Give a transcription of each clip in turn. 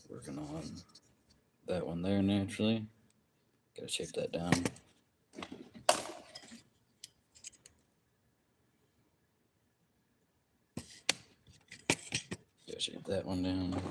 Working on that one there naturally. Gotta shape that down. Gotta shape that one down.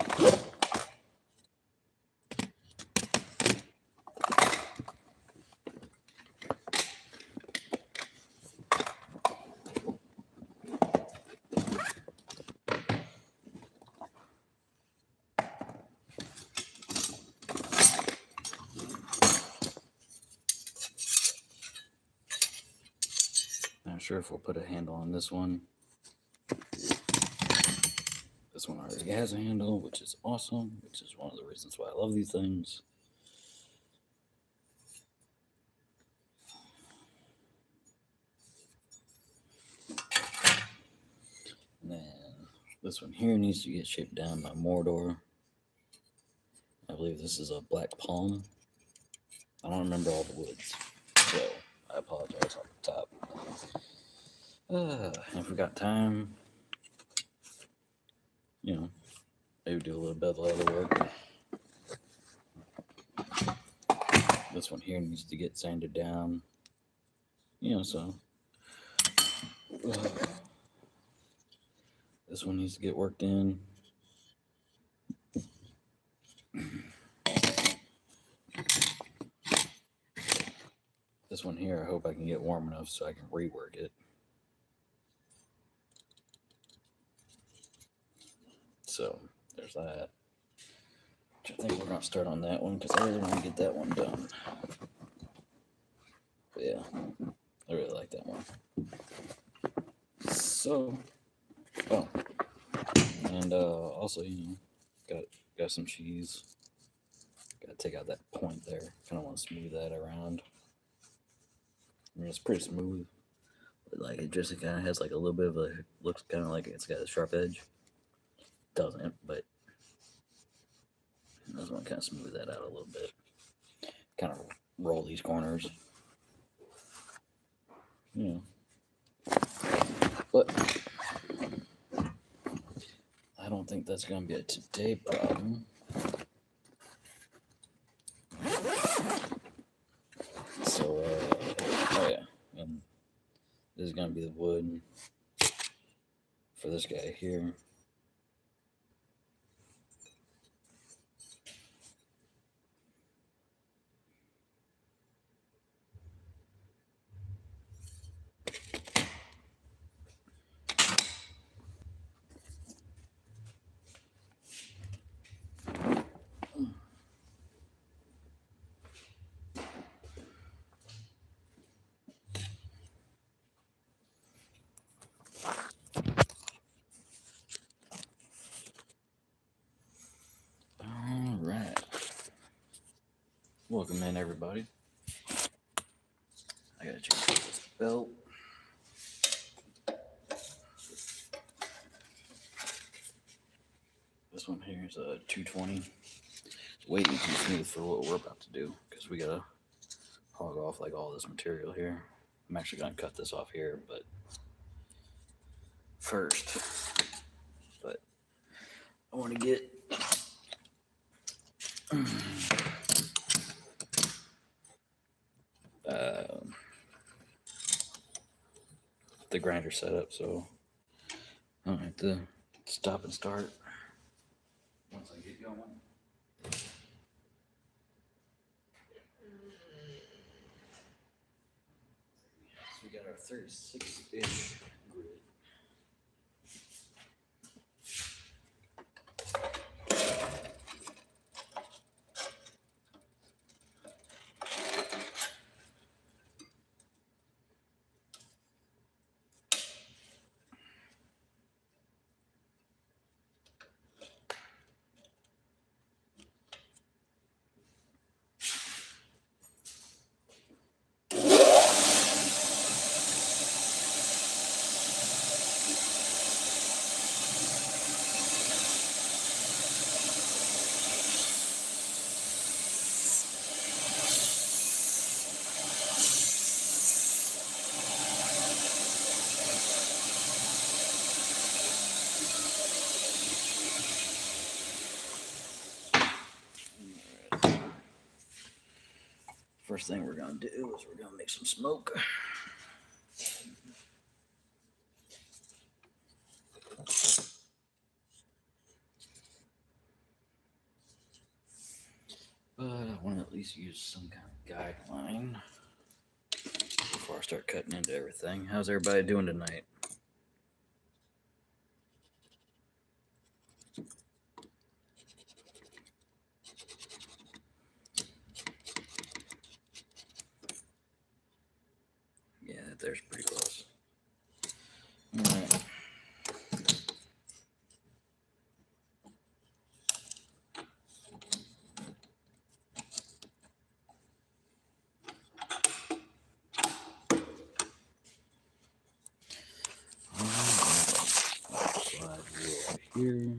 Not sure if we'll put a handle on this one. This one already has a handle, which is awesome, which is one of the reasons why I love these things. And then this one here needs to get shaped down by Mordor. I believe this is a black palm. I don't remember all the woods, so I apologize off the top. If we got time, maybe do a little bit of leather work. This one here needs to get sanded down, so this one needs to get worked in. This one here, I hope I can get warm enough so I can rework it. So there's that. I think we're going to start on that one because I really want to get that one done. But yeah, I really like that one. So, and also, got some cheese. Got to take out that point there. Kind of want to smooth that around. I mean, it's pretty smooth. But like it just kind of has like a little bit of looks kind of like it's got a sharp edge. Doesn't, but I just want to kind of smooth that out a little bit. Kind of roll these corners. But I don't think that's going to be a today problem. So, oh yeah, and this is going to be the wood for this guy here. Welcome in, everybody. I gotta change this belt. This one here is a 220. It's way too smooth for what we're about to do because we gotta hog off like all this material here. I'm actually gonna cut this off here, but first, I want to get the grinder set up, so I don't have to stop and start once I get going. So we got our 36-ish grid. first thing we're going to do is we're going to make some smoke. But I want to at least use some kind of guideline before I start cutting into everything. How's everybody doing tonight? Yeah, there's pretty close. All right. Slide you over here.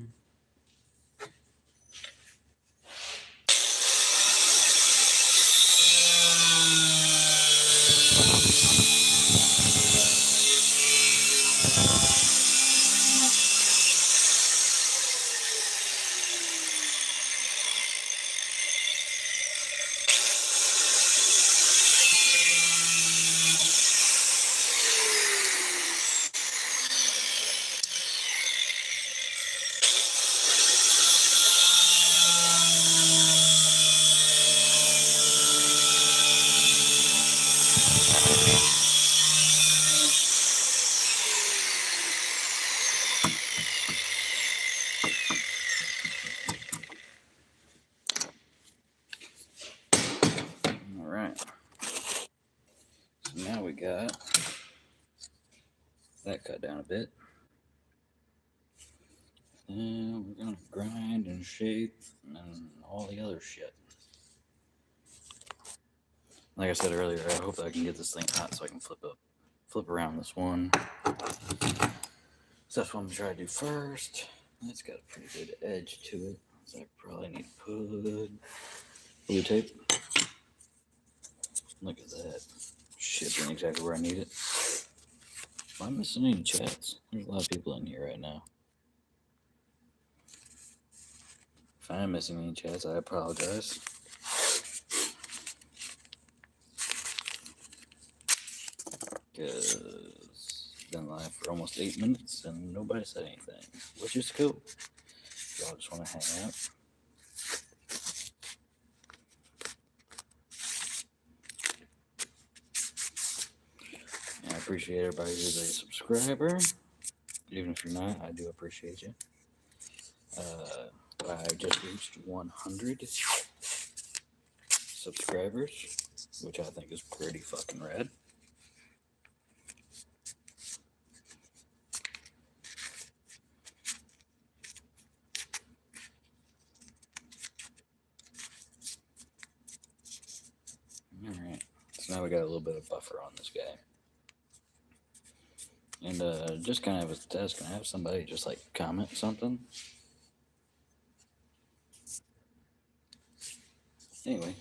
All right. So now we got that cut down a bit. And we're going to grind and shape and all the other shit. Like I said earlier, I hope I can get this thing hot so I can flip around this one. So that's what I'm going to try to do first. It's got a pretty good edge to it. So I probably need to put blue tape. Look at that. Shipping exactly where I need it. Am I missing any chats? There's a lot of people in here right now. If I am missing any chats, I apologize. Because I've been live for almost 8 minutes and nobody said anything, which is cool. Y'all just want to hang out. And I appreciate everybody who's a subscriber. Even if you're not, I do appreciate you. I just reached 100 subscribers, which I think is pretty fucking rad. Alright, so now we got a little bit of buffer on this guy. And just kind of as a test, can I have somebody just like comment something? Anyway.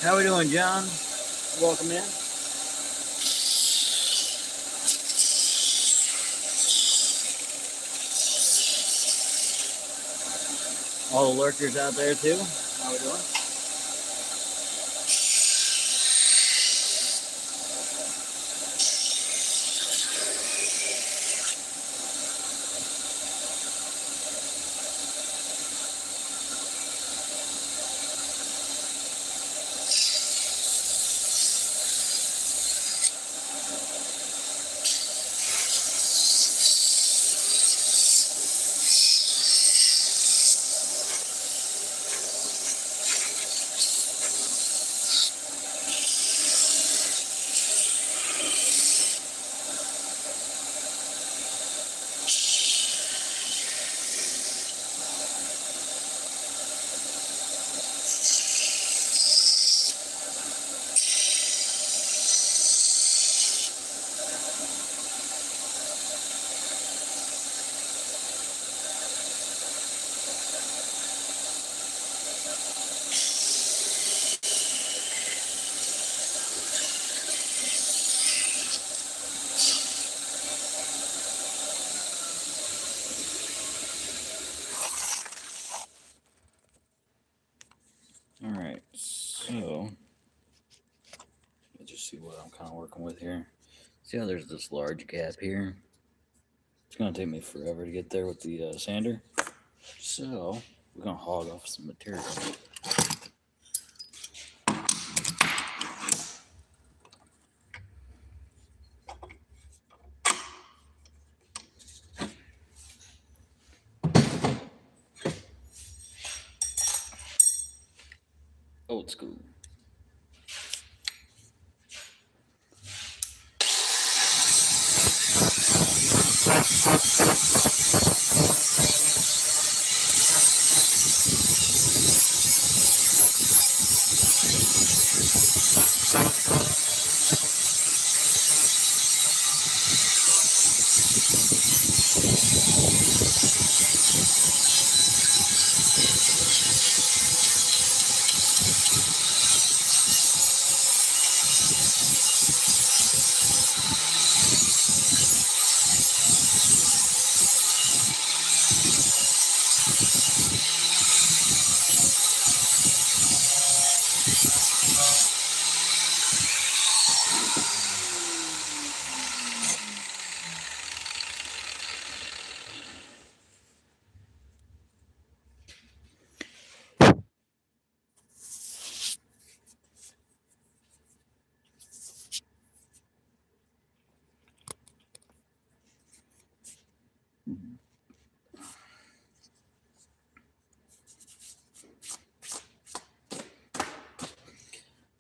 How we doing, John? Welcome in. All the lurkers out there too. How we doing? Alright, so let's just see what I'm kind of working with here. See how there's this large gap here? It's going to take me forever to get there with the sander. So we're going to hog off some material. Old school.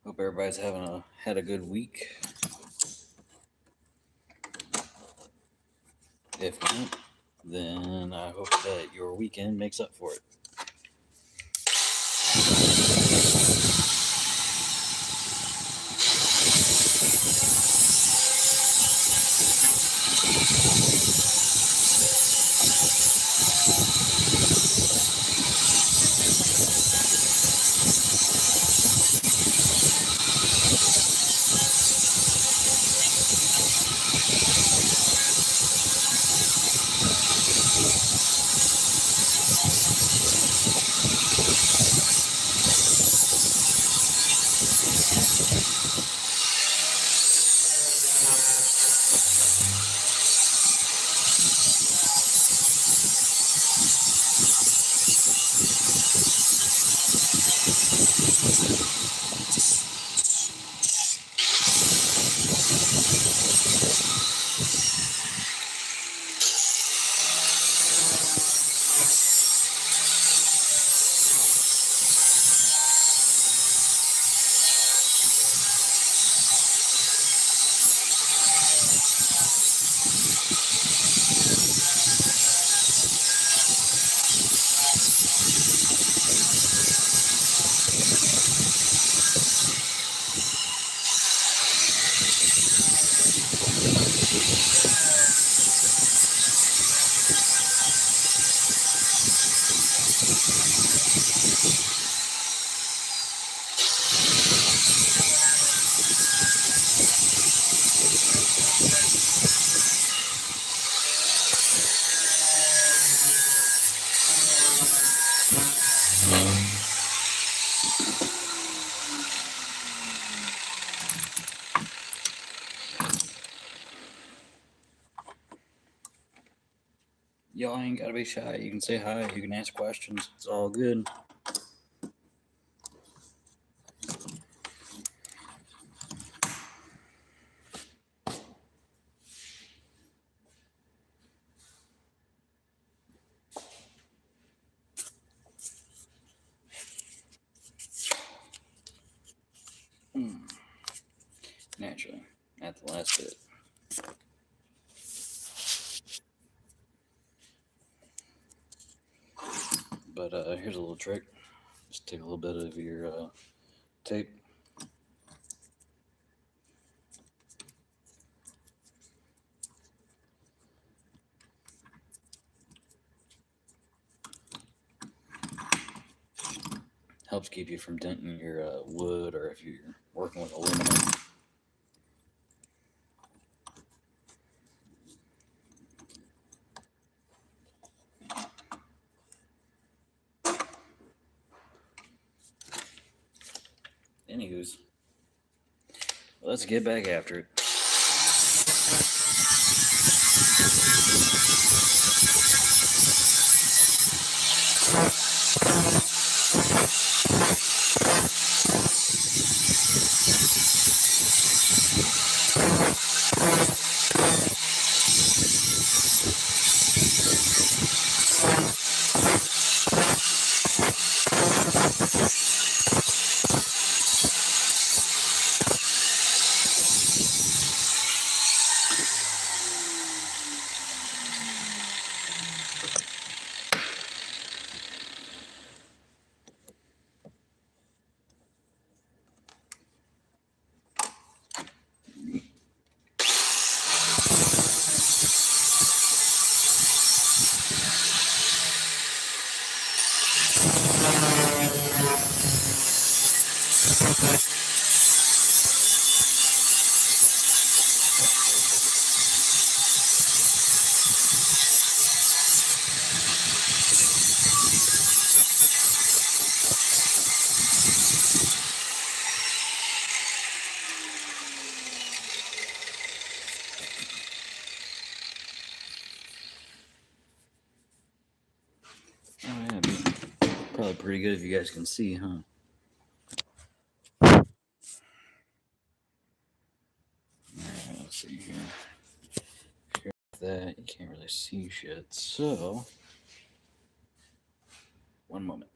Hope everybody's had a good week. If not, then I hope that your weekend makes up for it. Y'all ain't gotta be shy. You can say hi. You can ask questions. It's all good. Naturally, at the last bit. But here's a little trick. Just take a little bit of your tape. Helps keep you from denting your wood, or if you're working with aluminum. Anywho's, let's get back after it. Oh yeah, it'd be probably pretty good if you guys can see, huh? Alright, let's see here. Here, that you can't really see shit. So, one moment.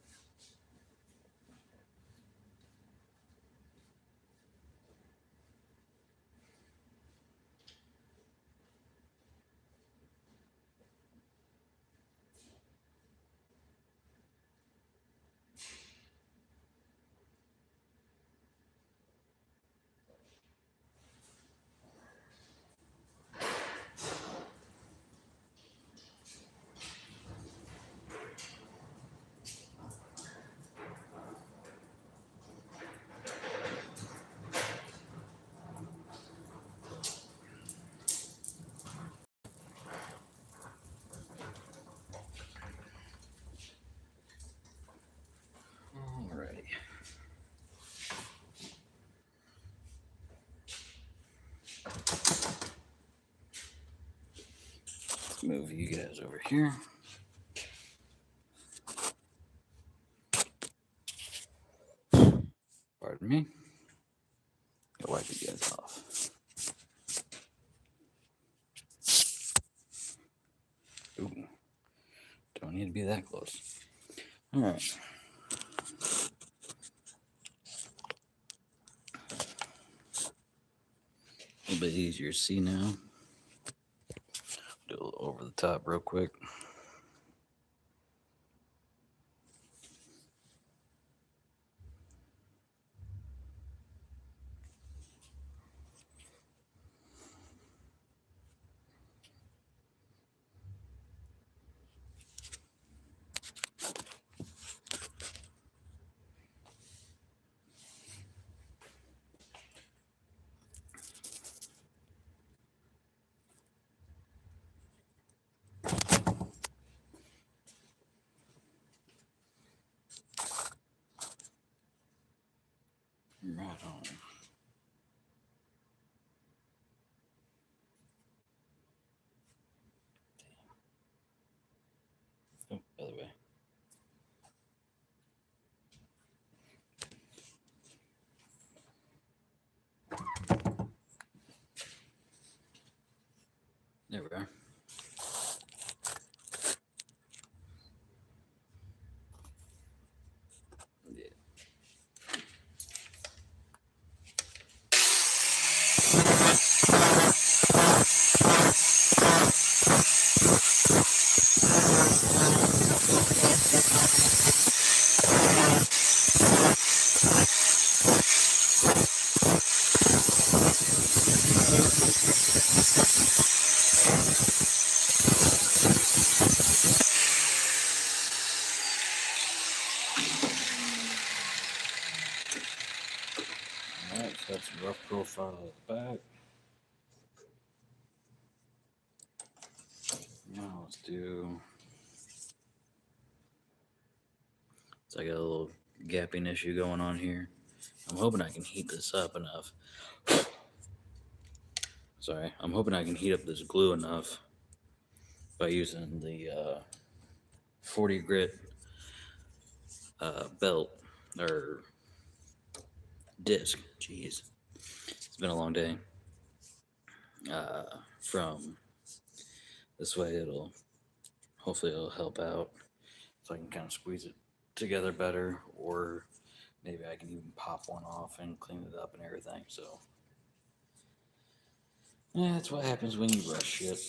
Alrighty. Let's move you guys over here. Pardon me. I'll wipe you guys off. Ooh. Don't need to be that close. Alright. A little bit easier to see now. Do a little over the top real quick. There we are. Yeah. Alright, so that's a rough profile of the back. Now let's do. So I got a little gapping issue going on here. I'm hoping I can heat this up enough. Sorry, I'm hoping I can heat up this glue enough by using the 40 grit belt or disc. Jeez, it's been a long day. From this way, hopefully it'll help out, so I can kind of squeeze it together better, or maybe I can even pop one off and clean it up and everything. So yeah, that's what happens when you rush shit.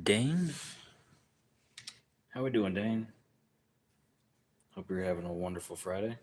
Dane? How we doing, Dane? Hope you're having a wonderful Friday.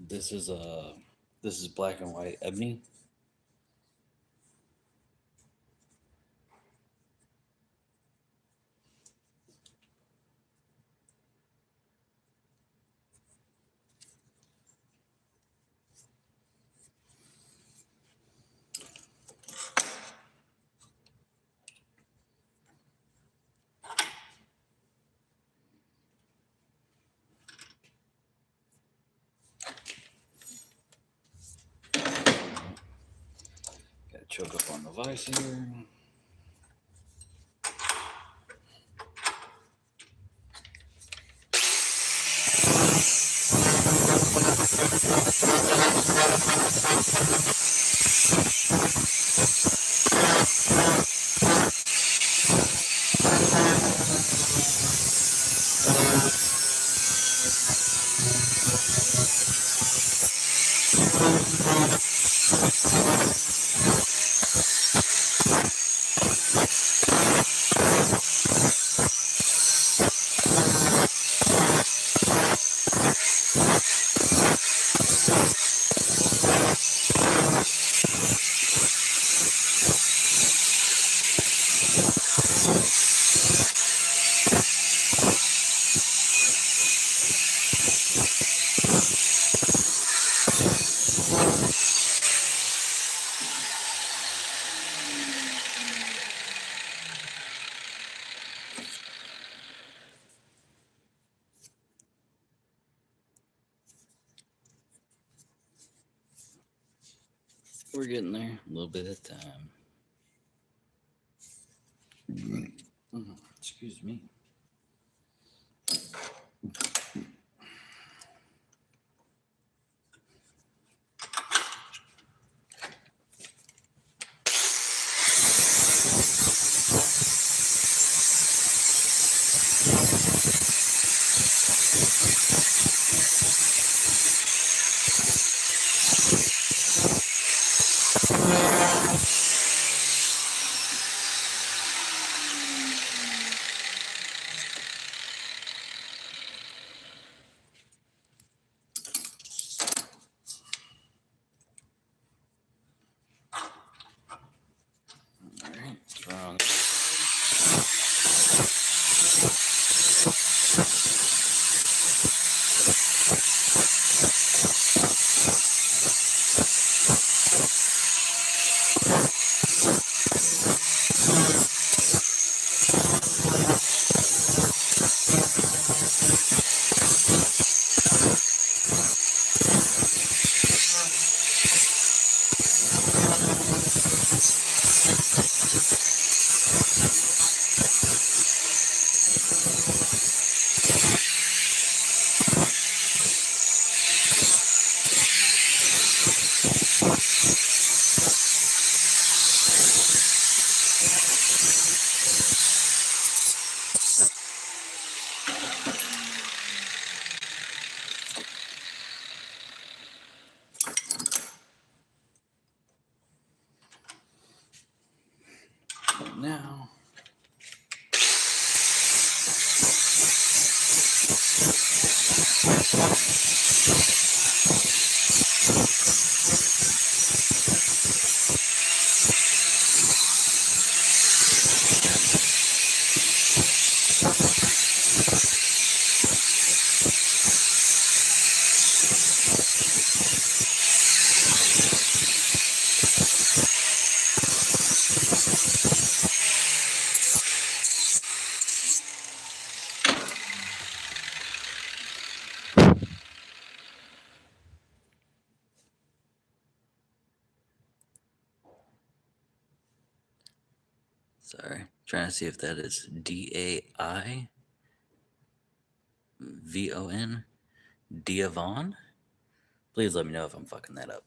This is black and white ebony. Gotta choke up on the vise here. We're getting there. A little bit at a time. Excuse me. Alright, strong. Now, sorry, trying to see if that is DAIVON, Diavon. Please let me know if I'm fucking that up.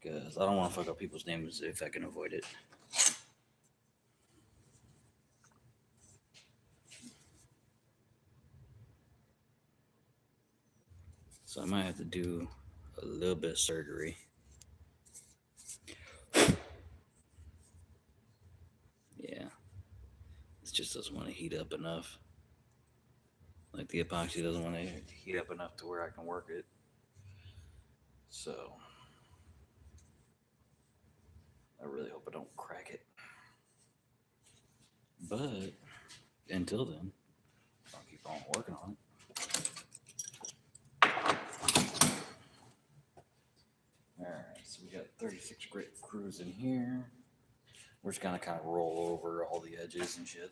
Because I don't want to fuck up people's names if I can avoid it. So I might have to do a little bit of surgery. Yeah. It just doesn't want to heat up enough. Like the epoxy doesn't want to heat up enough to where I can work it. So I really hope I don't crack it. But until then, I'll keep on working on it. Alright, so we got 36 grapefruits in here. We're just gonna kind of roll over all the edges and shit.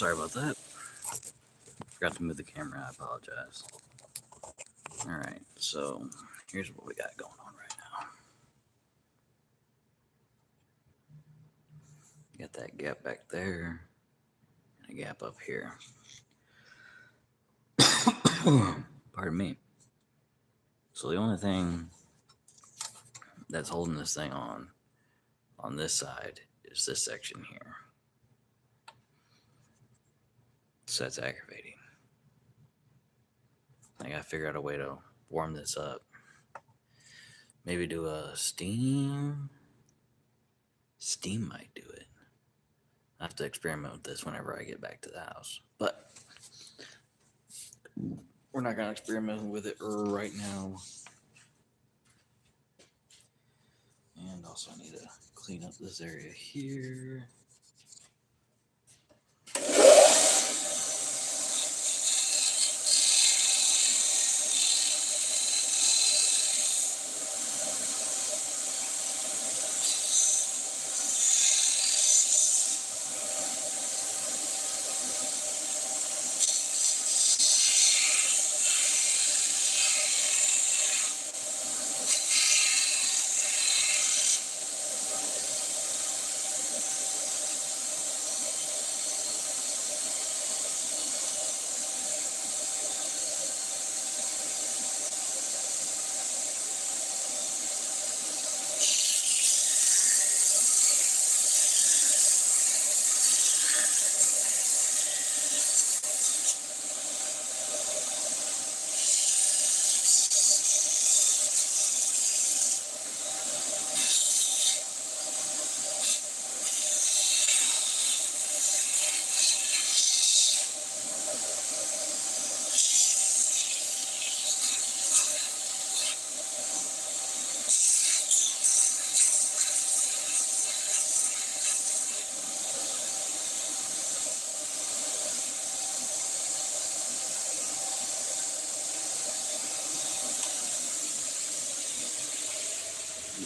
Sorry about that. Forgot to move the camera. I apologize. Alright, so here's what we got going on right now. Got that gap back there, and a gap up here. Pardon me. So the only thing that's holding this thing on this side is this section here. So that's aggravating. I gotta figure out a way to warm this up. Maybe do a steam. Steam might do it. I have to experiment with this whenever I get back to the house. But we're not gonna experiment with it right now. And also I need to clean up this area here.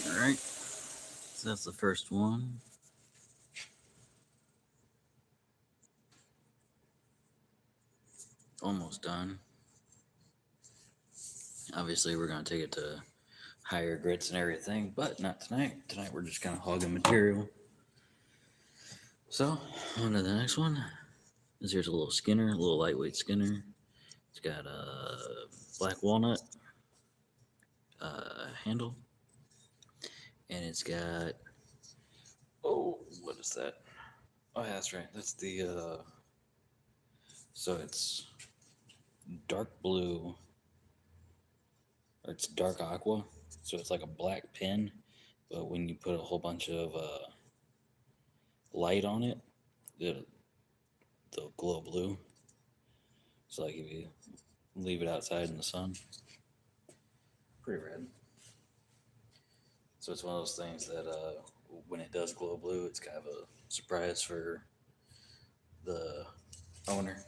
Alright, so that's the first one. Almost done. Obviously, we're going to take it to higher grits and everything, but not tonight. Tonight, we're just kind of hogging material. So, on to the next one. Here's a little Skinner, a little lightweight Skinner. It's got a black walnut handle. And it's got, oh, what is that? Oh, yeah, that's right. That's the, so it's dark blue, or it's dark aqua. So it's like a black pin, but when you put a whole bunch of light on it, they'll glow blue. So like if you leave it outside in the sun, pretty red. So it's one of those things that when it does glow blue, it's kind of a surprise for the owner.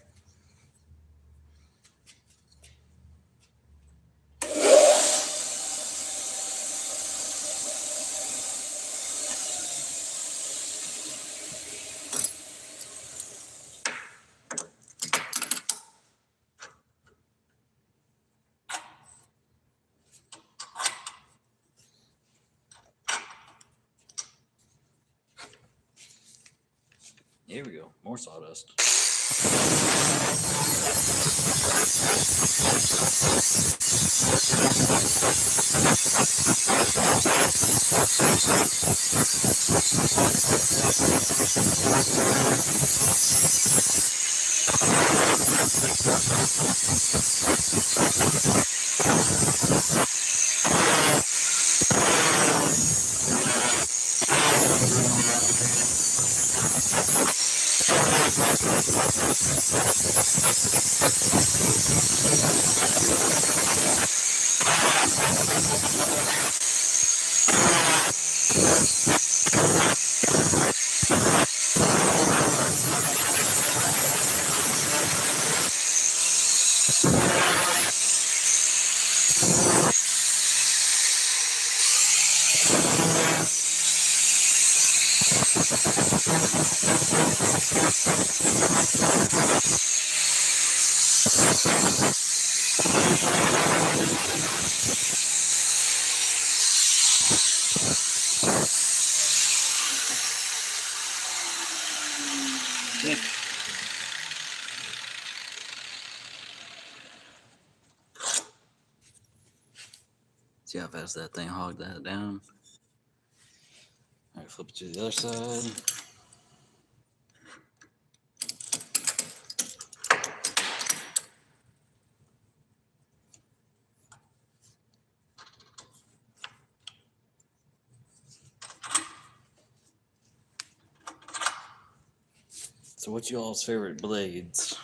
Here we go, more sawdust. See how fast that thing hogged that down. All right, flip it to the other side. So what's y'all's favorite blades?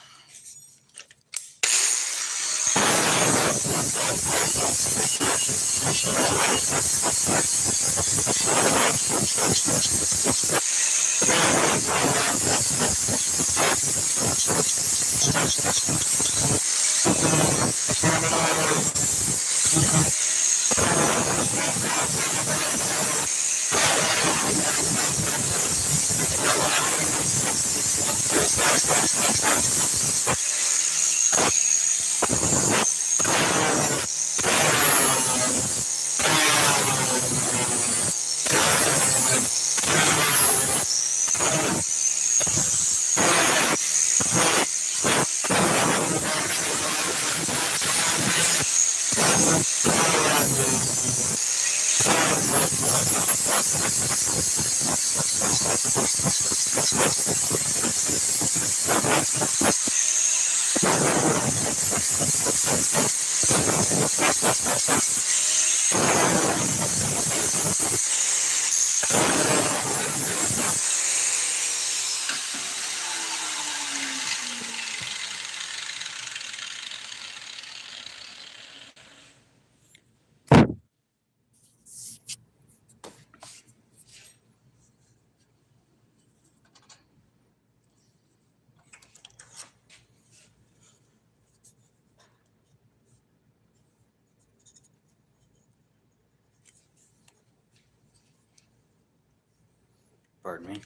Pardon me.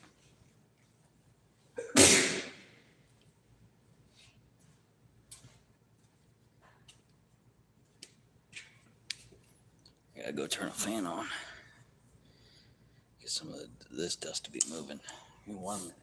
I gotta go turn a fan on. Get some of this dust to be moving. Give me 1 minute.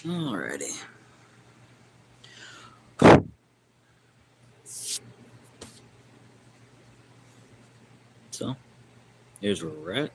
Alrighty. So, here's where we're at.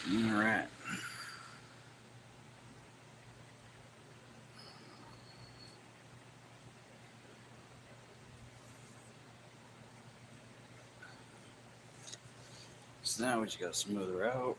Alright. So now we just gotta smooth her out.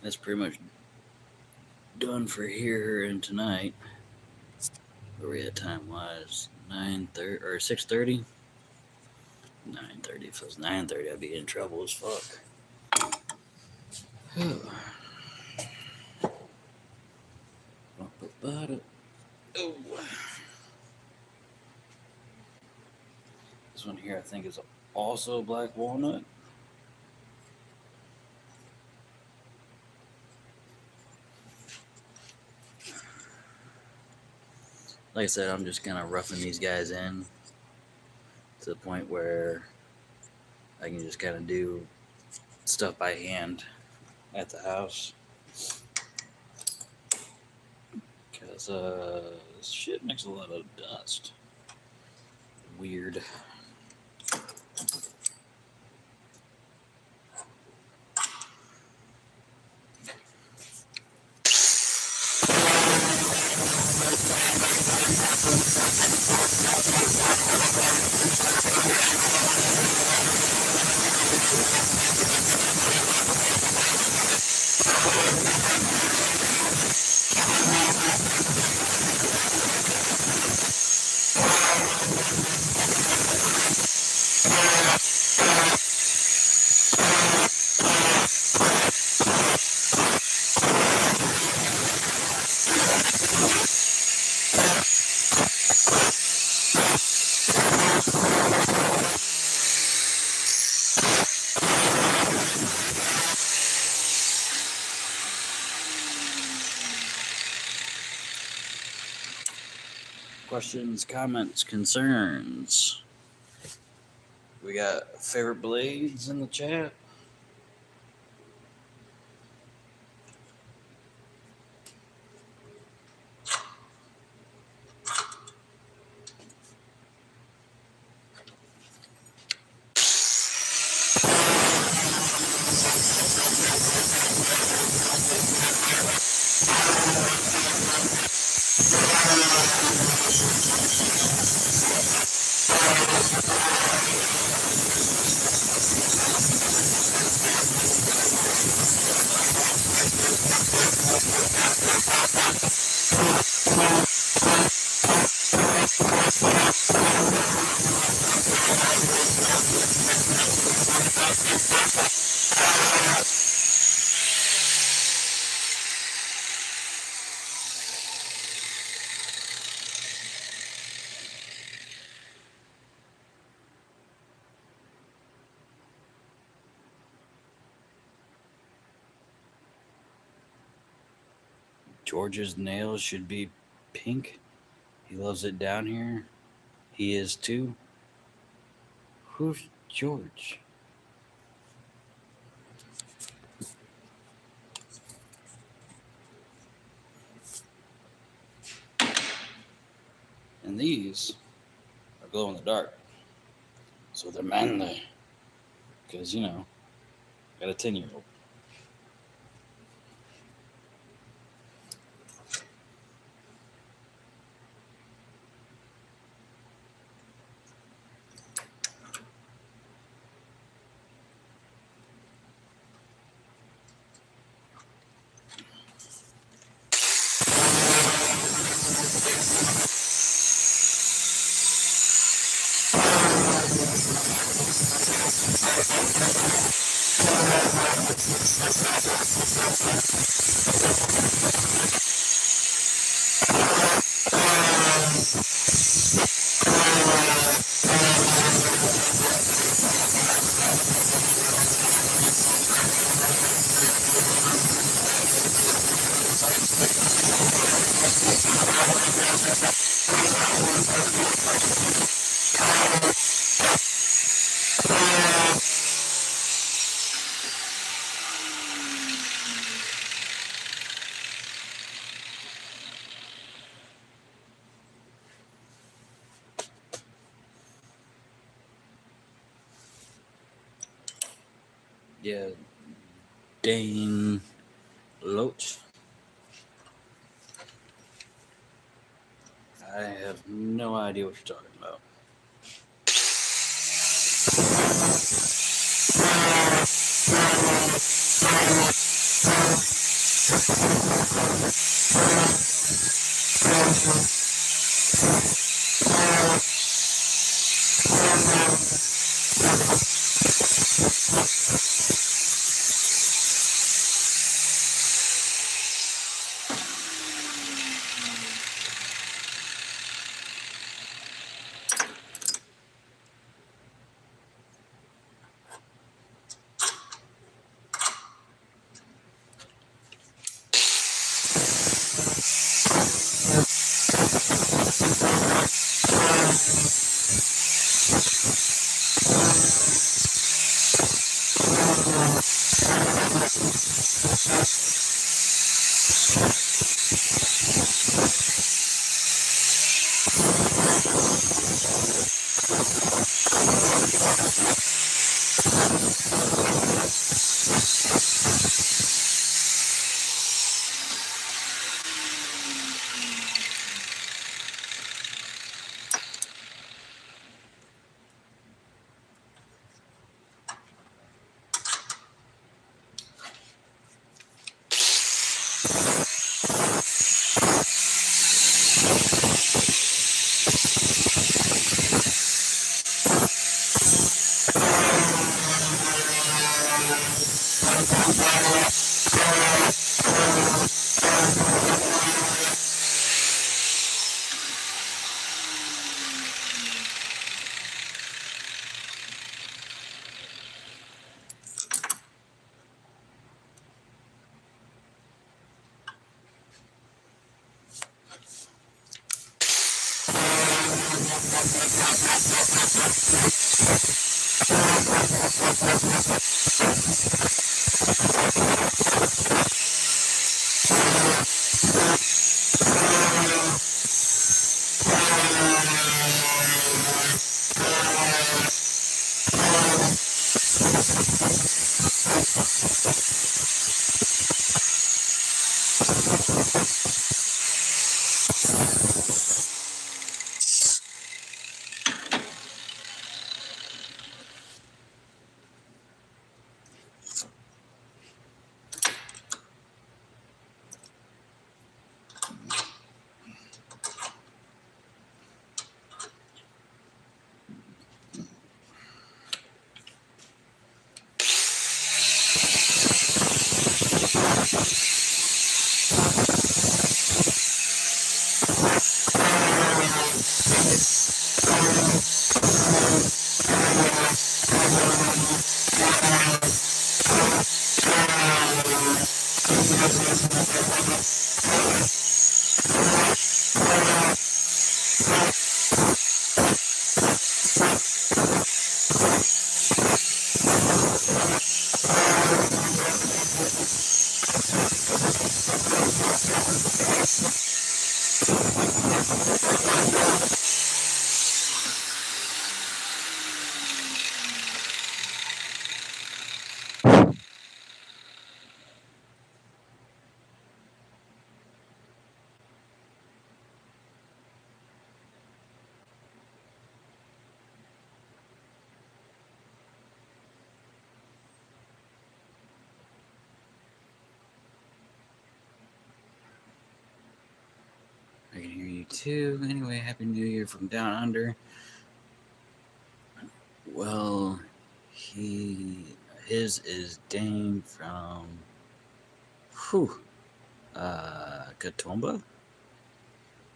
That's pretty much done for here and tonight. Where we at time wise? 9:30 or 6:30? 9:30. If it was 9:30, I'd be in trouble as fuck. Oh. This one here, I think, is also black walnut. Like I said, I'm just kind of roughing these guys in to the point where I can just kind of do stuff by hand at the house. Because this shit makes a lot of dust. Weird. Questions, comments, concerns. We got favorite blades in the chat. George's nails should be pink. He loves it down here. He is too. Who's George? And these are glow in the dark. So they're manly. Because, you know, got a 10-year-old. Yeah, Dane Loach. I have no idea what you're talking about. I can hear you too. Anyway, Happy New Year from down under. Well, his is Dane from Katoomba,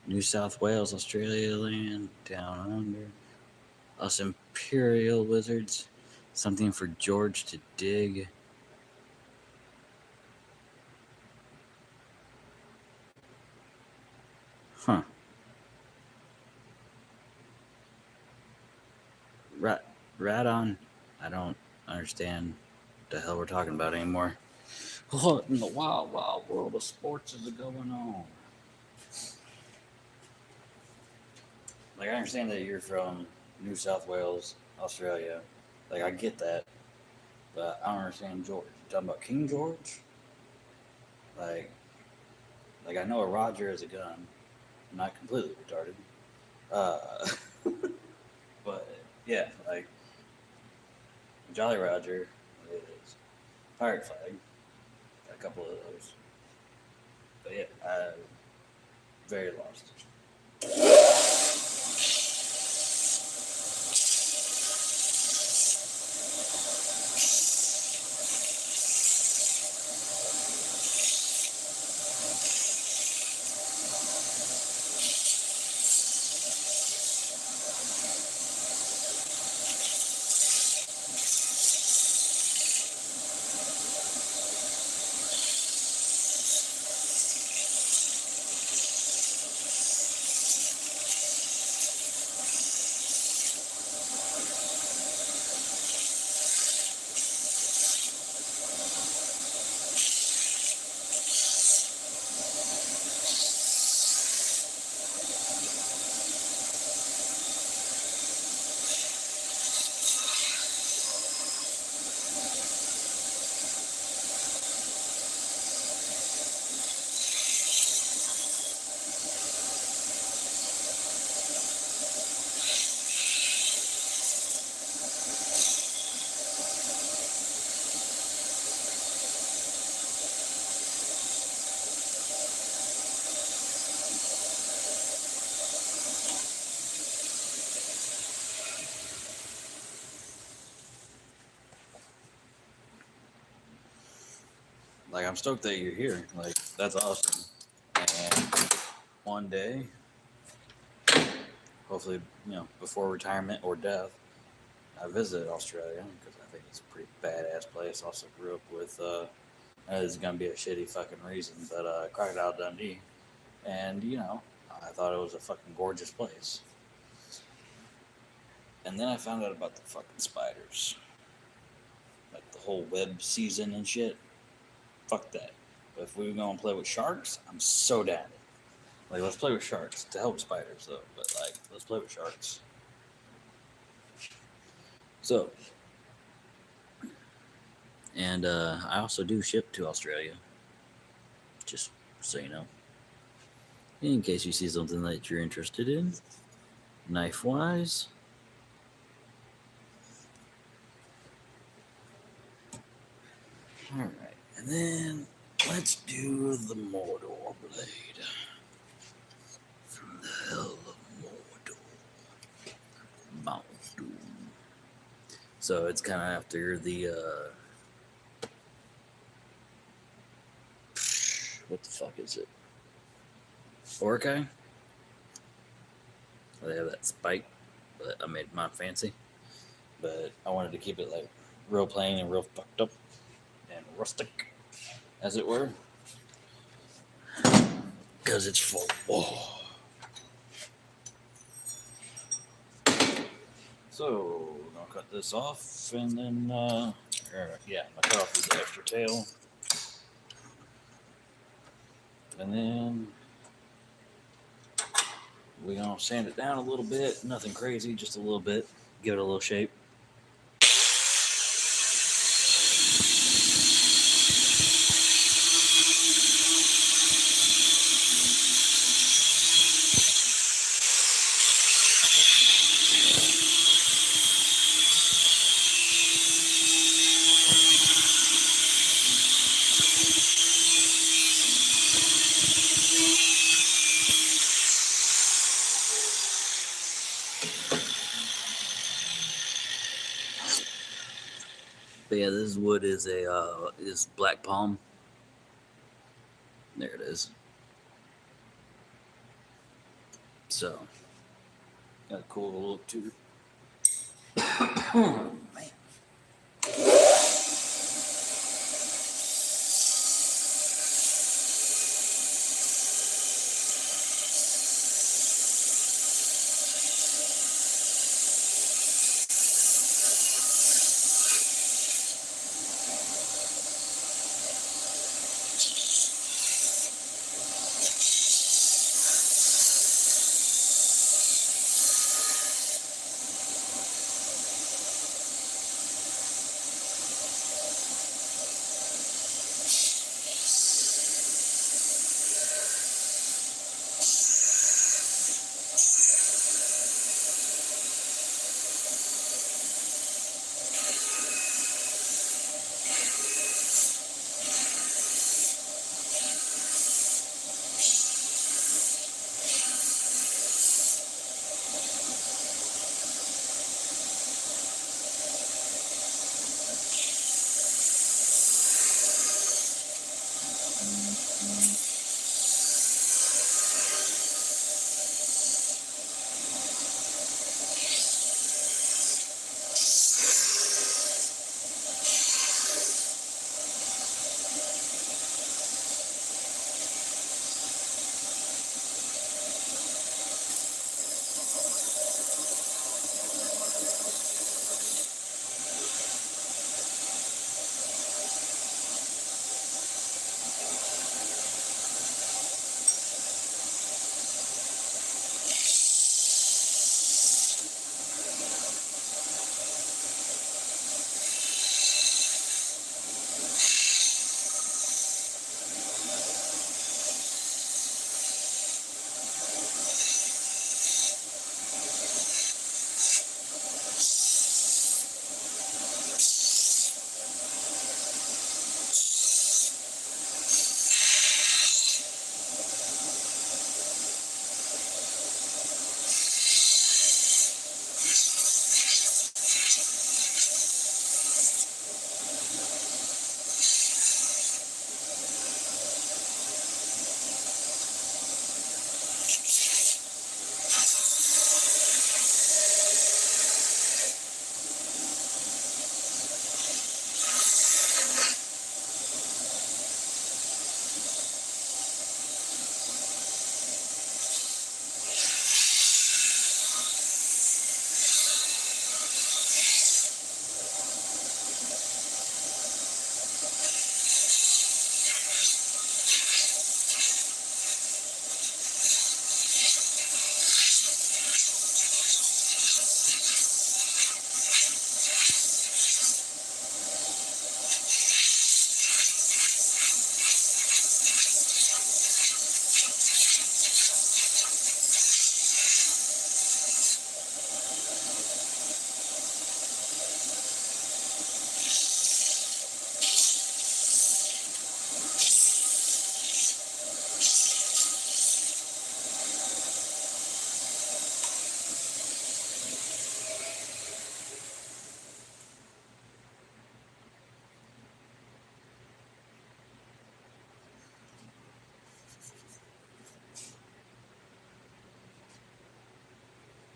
New South Wales, Australia land, down under. Us Imperial Wizards, something for George to dig. Huh. Right on. I don't understand the hell we're talking about anymore. What in the wild, wild world of sports is going on? Like, I understand that you're from New South Wales, Australia. Like, I get that. But I don't understand George. You talking about King George? Like, I know a Roger is a gun. I'm not completely retarded. Uh, but, yeah, like, Jolly Roger is pirate flag. Got a couple of those. But, yeah, I'm very lost. Like, I'm stoked that you're here. Like, that's awesome. And one day, hopefully, before retirement or death, I visited Australia because I think it's a pretty badass place. Also grew up with, this is gonna be a shitty fucking reason, but Crocodile Dundee, and I thought it was a fucking gorgeous place. And then I found out about the fucking spiders. Like the whole web season and shit. Fuck that. But if we were going to play with sharks, I'm so down. Like, let's play with sharks. To help spiders, though. But, like, let's play with sharks. So, and I also do ship to Australia. Just so you know. In case you see something that you're interested in. Knife-wise. Alright. And then, let's do the Mordor blade. From the hell of Mordor. Mount Doom. So it's kind of after the, what the fuck is it? Orkai? They have that spike, but I made mine fancy. But I wanted to keep it like real plain and real fucked up and rustic, as it were. Because it's full. Oh. So, we're going to cut this off and then, I'm going to cut off the extra tail. And then we're going to sand it down a little bit. Nothing crazy, just a little bit. Give it a little shape. But yeah, this wood is is black palm. There it is. So, got a cool little look to it. Oh, man.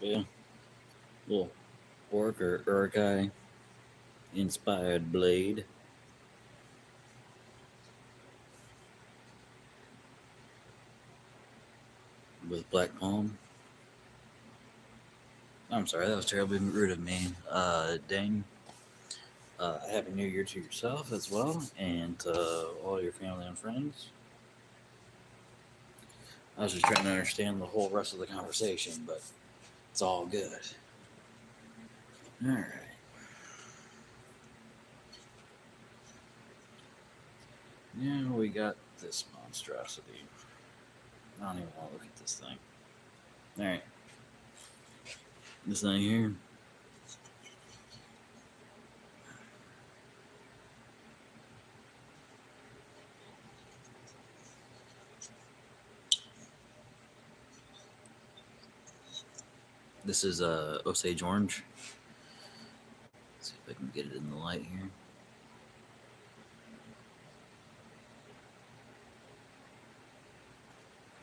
Yeah, little orc or Urukai inspired blade. With black palm. I'm sorry, that was terribly rude of me. Dane, Happy New Year to yourself as well, and to all your family and friends. I was just trying to understand the whole rest of the conversation, but it's all good. All right. Now we got this monstrosity. I don't even want to look at this thing. All right. This thing here. This is Osage Orange. Let's see if I can get it in the light here.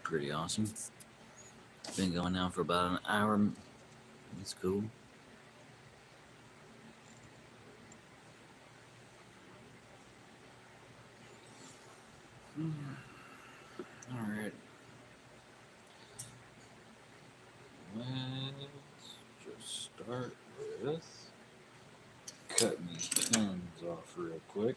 Pretty awesome. It's been going now for about an hour. It's cool. All right. Let's just start with cutting these pins off real quick.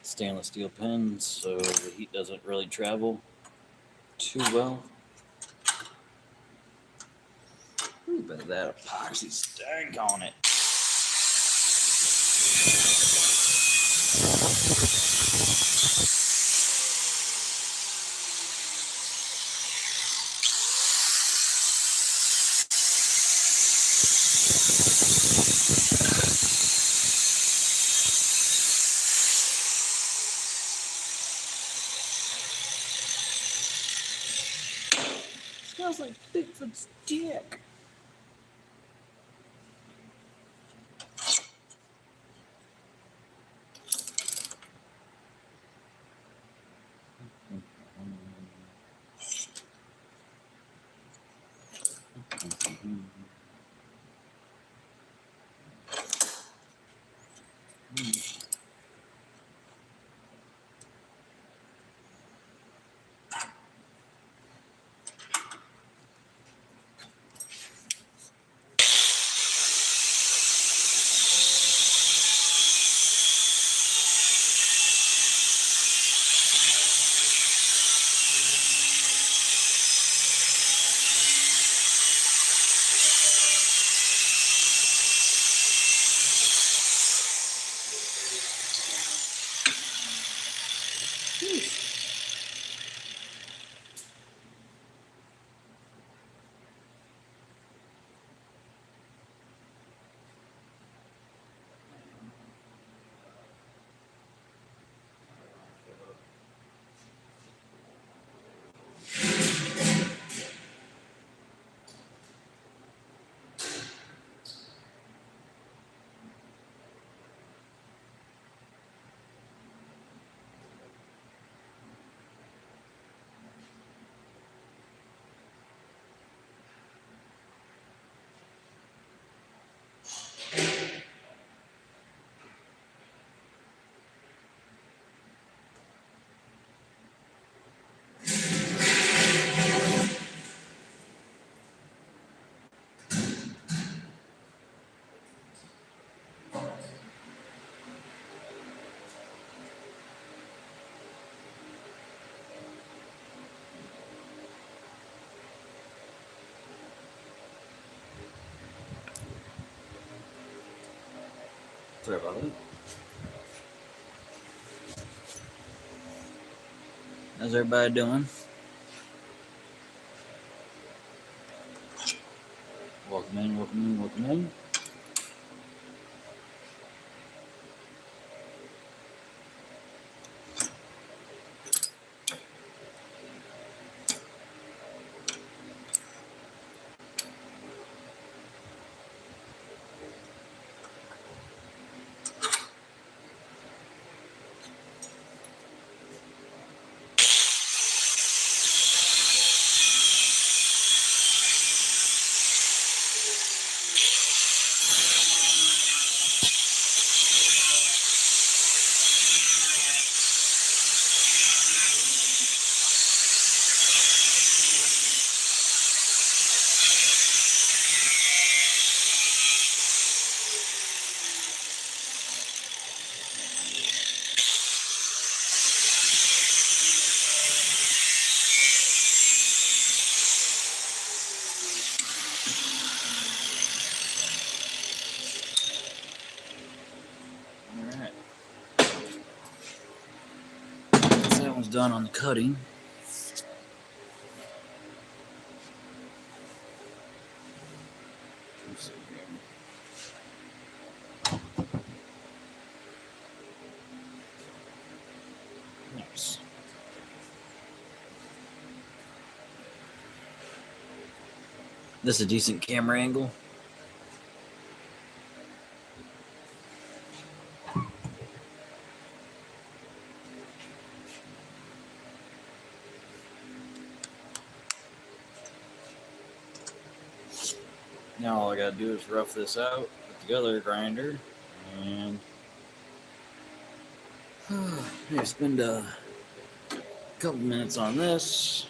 Stainless steel pins, so the heat doesn't really travel too well. Ooh, but that epoxy stank on it. Smells like Bigfoot's dick. Sorry about that. How's everybody doing? Welcome in, welcome in, welcome in. Alright. That one's done on the cutting. Nice. This is a decent camera angle. Now all I gotta do is rough this out with the other grinder, and I spend a couple minutes on this.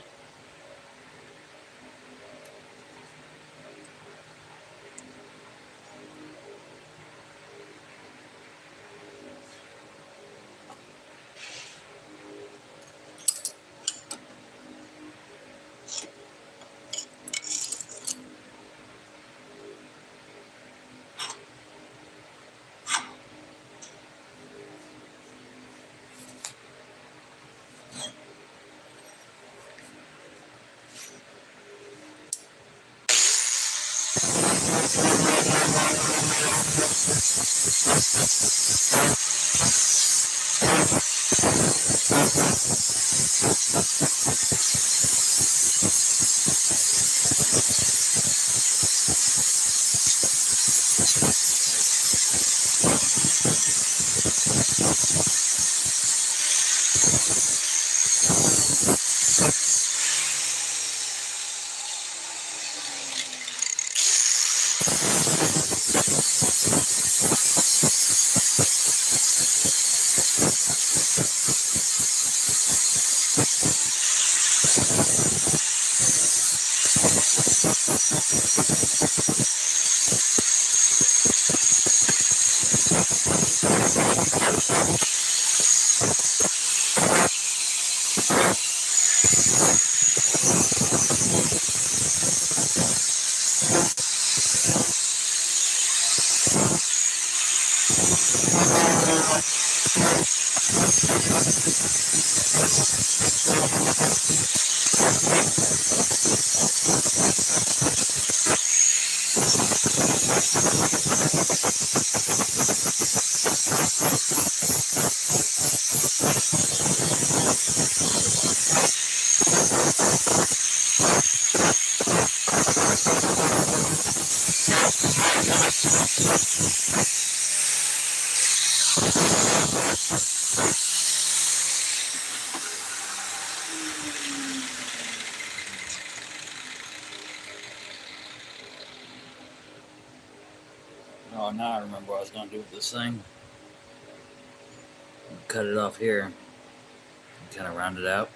Oh, now I remember what I was going to do with this thing. Cut it off here. Kind of round it out.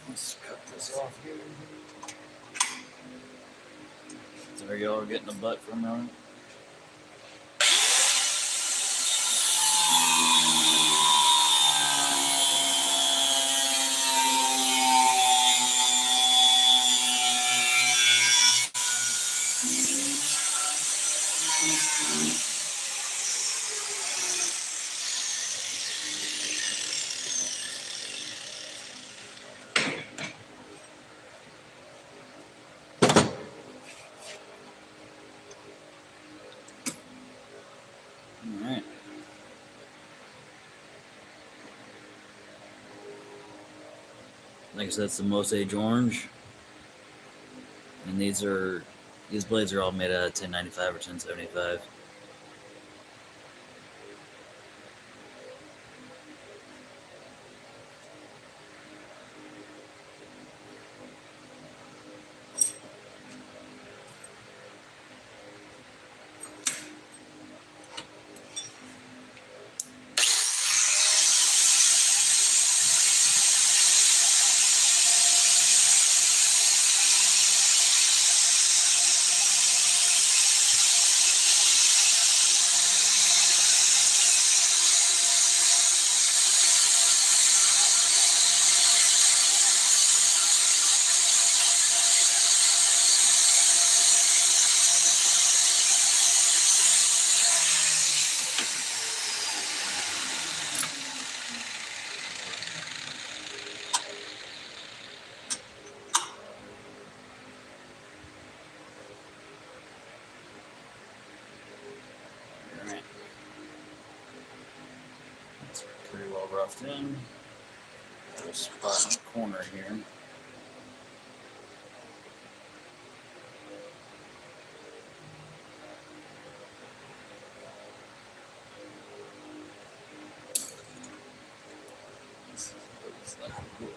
Let's cut this off here. There y'all are getting a butt from me. Alright. Like I said, it's the Most Age Orange. And these blades are all made out of 1095 or 1075. Alright. That's pretty well roughed in. Got a spot in the corner here. Looks like a good.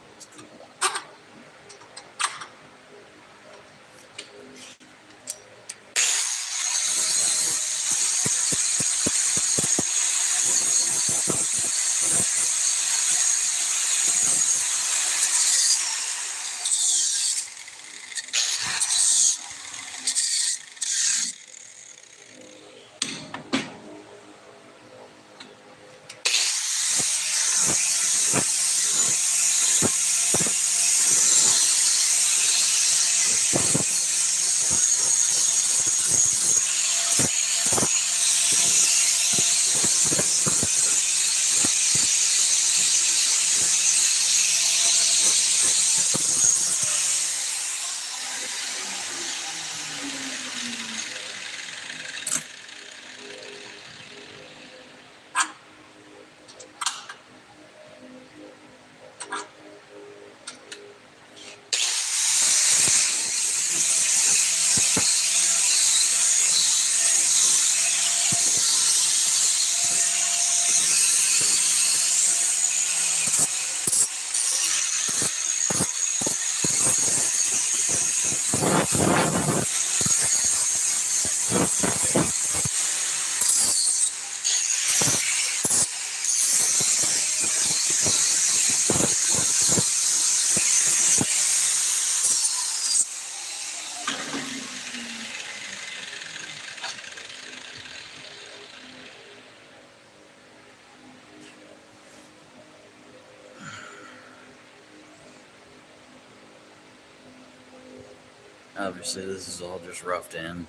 Obviously, this is all just roughed in.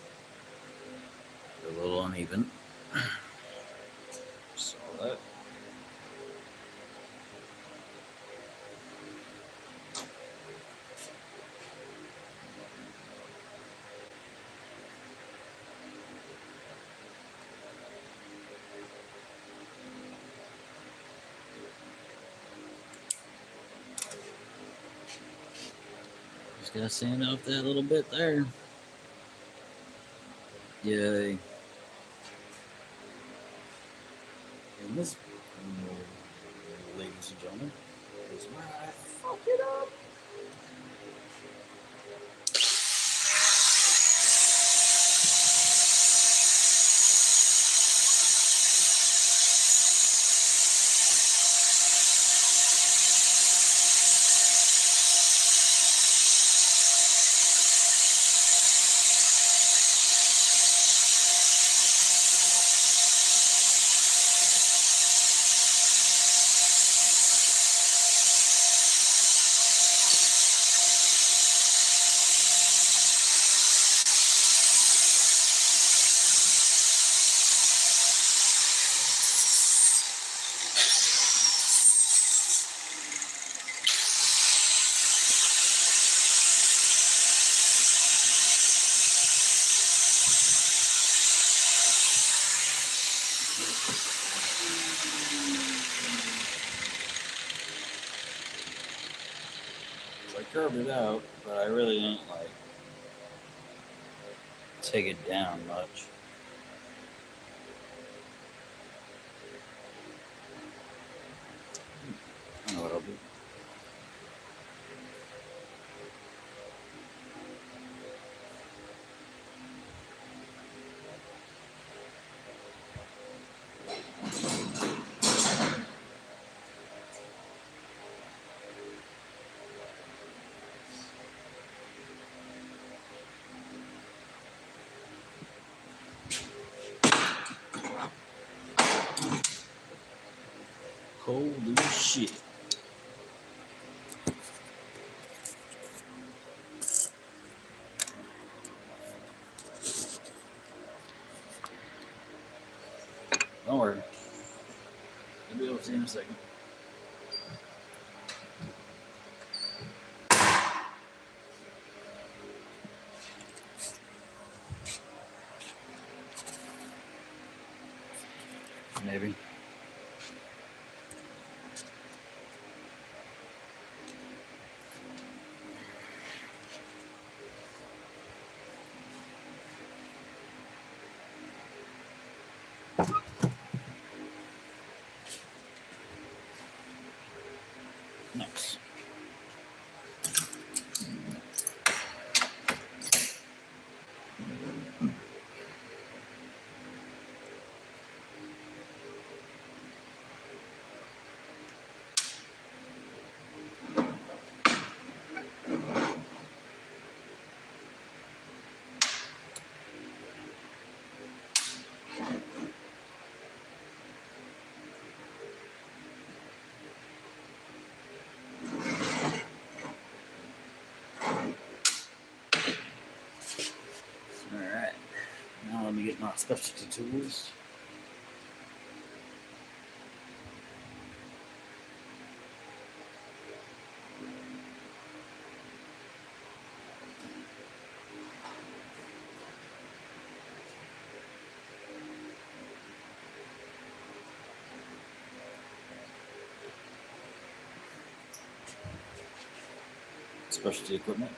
A little uneven. Saw that. Just gotta sand off that little bit there. Yay. And this, ladies and gentlemen, is where I fuck it up. I curved it out, but I really didn't like take it down much. I don't know what I'll do. Holy shit. Don't worry. You'll be able to see in a second. Maybe. Nice. Alright. Now let me get my specialty tools. Specialty equipment.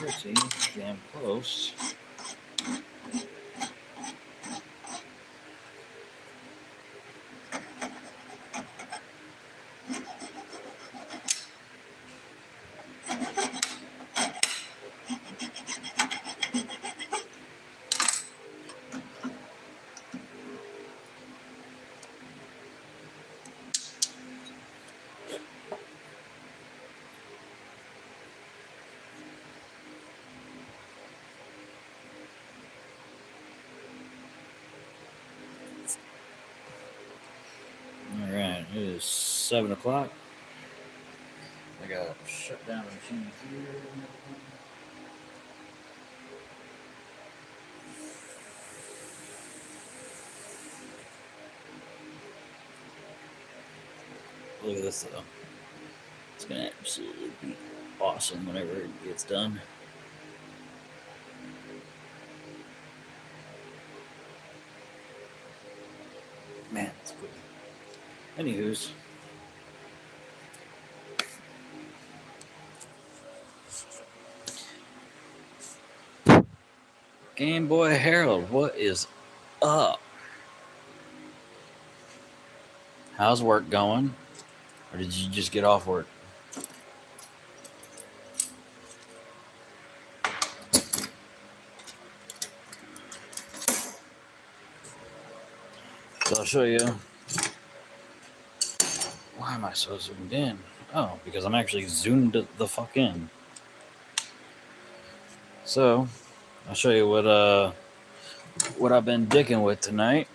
That's pretty damn close. Alright, it is 7 o'clock. I gotta shut down the machine here. Look at this though. It's gonna absolutely be awesome whenever it gets done. Man, it's cool. Anywho's. Game Boy Harold, what is up? How's work going? Or did you just get off work? So I'll show you. Why am I so zoomed in? Oh, because I'm actually zoomed the fuck in. So I'll show you what I've been dicking with tonight.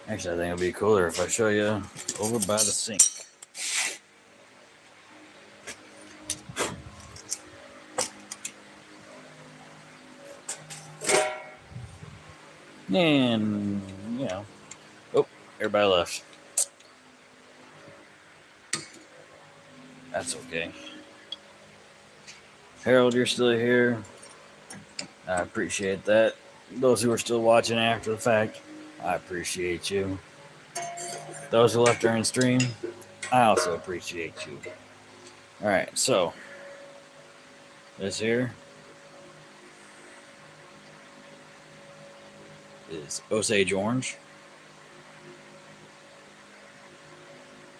Actually, I think it'll be cooler if I show you over by the sink. And, you know, oh, everybody left. That's okay. Harold, you're still here. I appreciate that. Those who are still watching after the fact, I appreciate you. Those who left during stream, I also appreciate you. Alright, so this here is Osage Orange.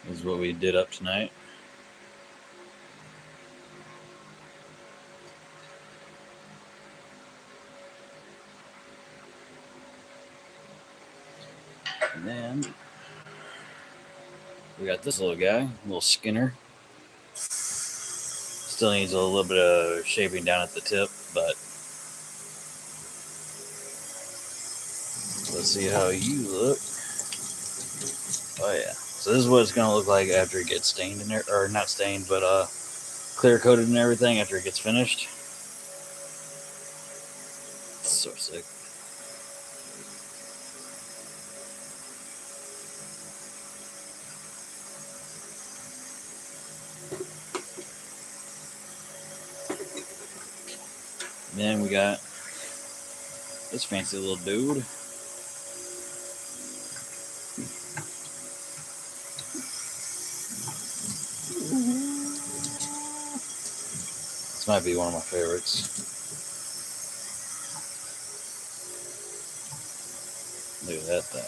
This is what we did up tonight. And then we got this little guy, little Skinner. Still needs a little bit of shaping down at the tip, but let's see how you look. Oh yeah. So this is what it's gonna look like after it gets stained in there, or not stained, but clear coated and everything after it gets finished. It's so sick. And then we got this fancy little dude. This might be one of my favorites. Look at that thing.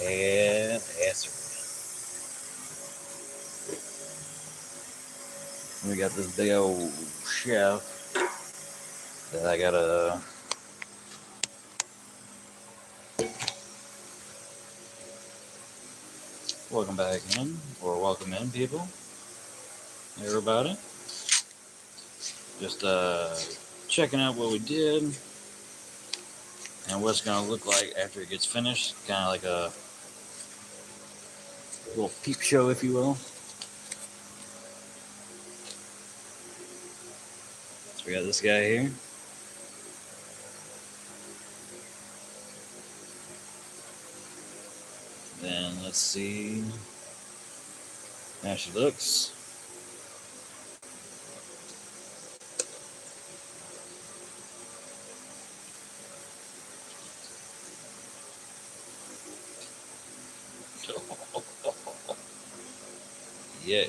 And answer. We got this big old chef that I gotta. Welcome back in, or welcome in, people. Everybody. Just checking out what we did and what it's gonna look like after it gets finished. Kind of like a little peep show, if you will. So we got this guy here. Then let's see how she looks. Yeah.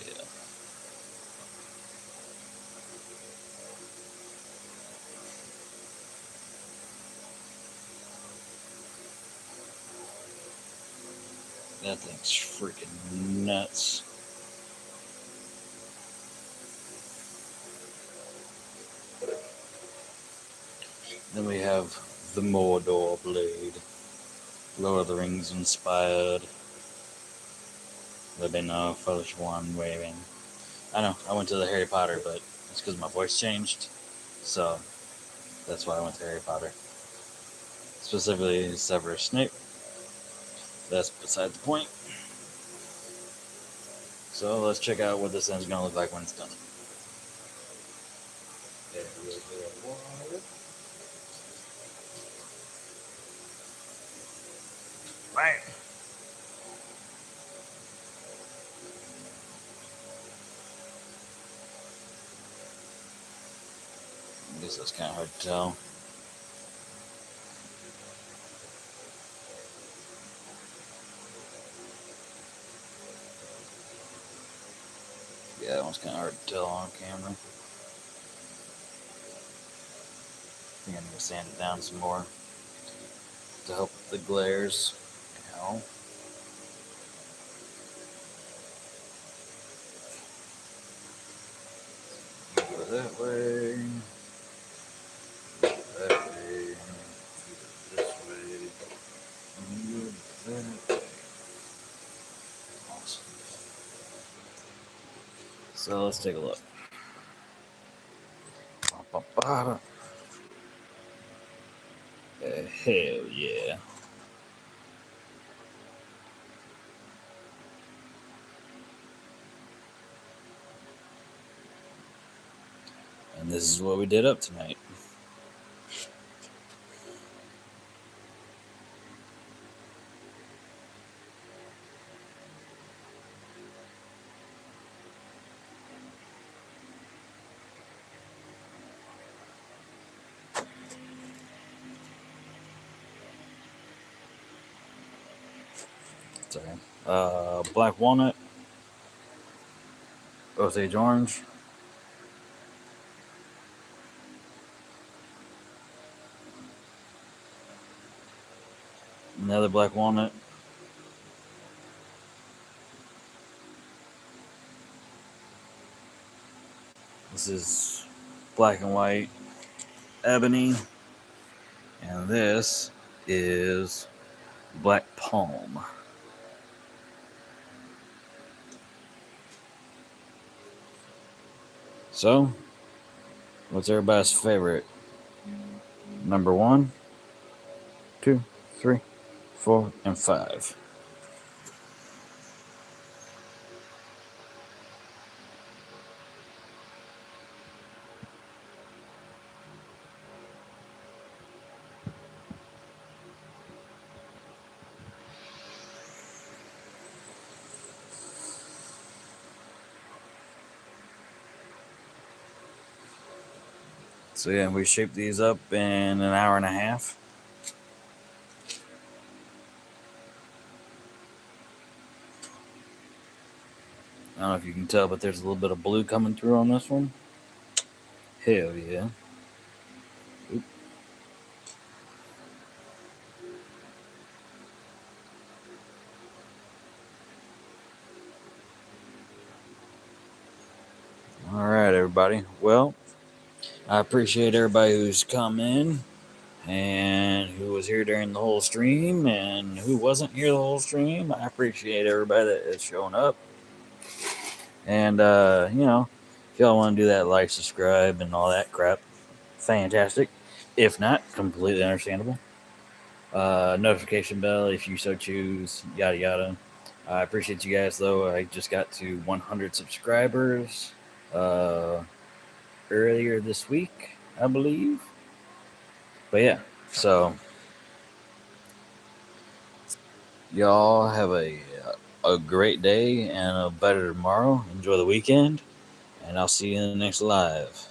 That thing's freaking nuts. Then we have the Mordor blade. Lord of the Rings inspired. Let me know, Fellowship One waving. I know, I went to the Harry Potter, but it's because my voice changed. So, that's why I went to Harry Potter. Specifically, Severus Snape. That's beside the point. So, let's check out what this thing's going to look like when it's done. Right. I guess that's kind of hard to tell. Yeah, that one's kind of hard to tell on camera. I think I need to sand it down some more to help with the glares. Ow. Go that way. That way. This way. That way. Awesome. So let's take a look. Hell yeah. And this is what we did up tonight. Sorry. Black walnut, Osage orange, another black walnut, this is black and white ebony, and this is black palm. So, what's everybody's favorite? Number 1, 2, 3, 4, and 5. So yeah, we shaped these up in an hour and a half. I don't know if you can tell, but there's a little bit of blue coming through on this one. Hell yeah. Oop. All right, everybody. Well, I appreciate everybody who's come in and who was here during the whole stream and who wasn't here the whole stream. I appreciate everybody that has shown up. And, if y'all want to do that, like, subscribe, and all that crap, fantastic. If not, completely understandable. Notification bell if you so choose, yada yada. I appreciate you guys though. I just got to 100 subscribers earlier this week, I believe. But yeah, so y'all have a great day and a better tomorrow. Enjoy the weekend, and I'll see you in the next live.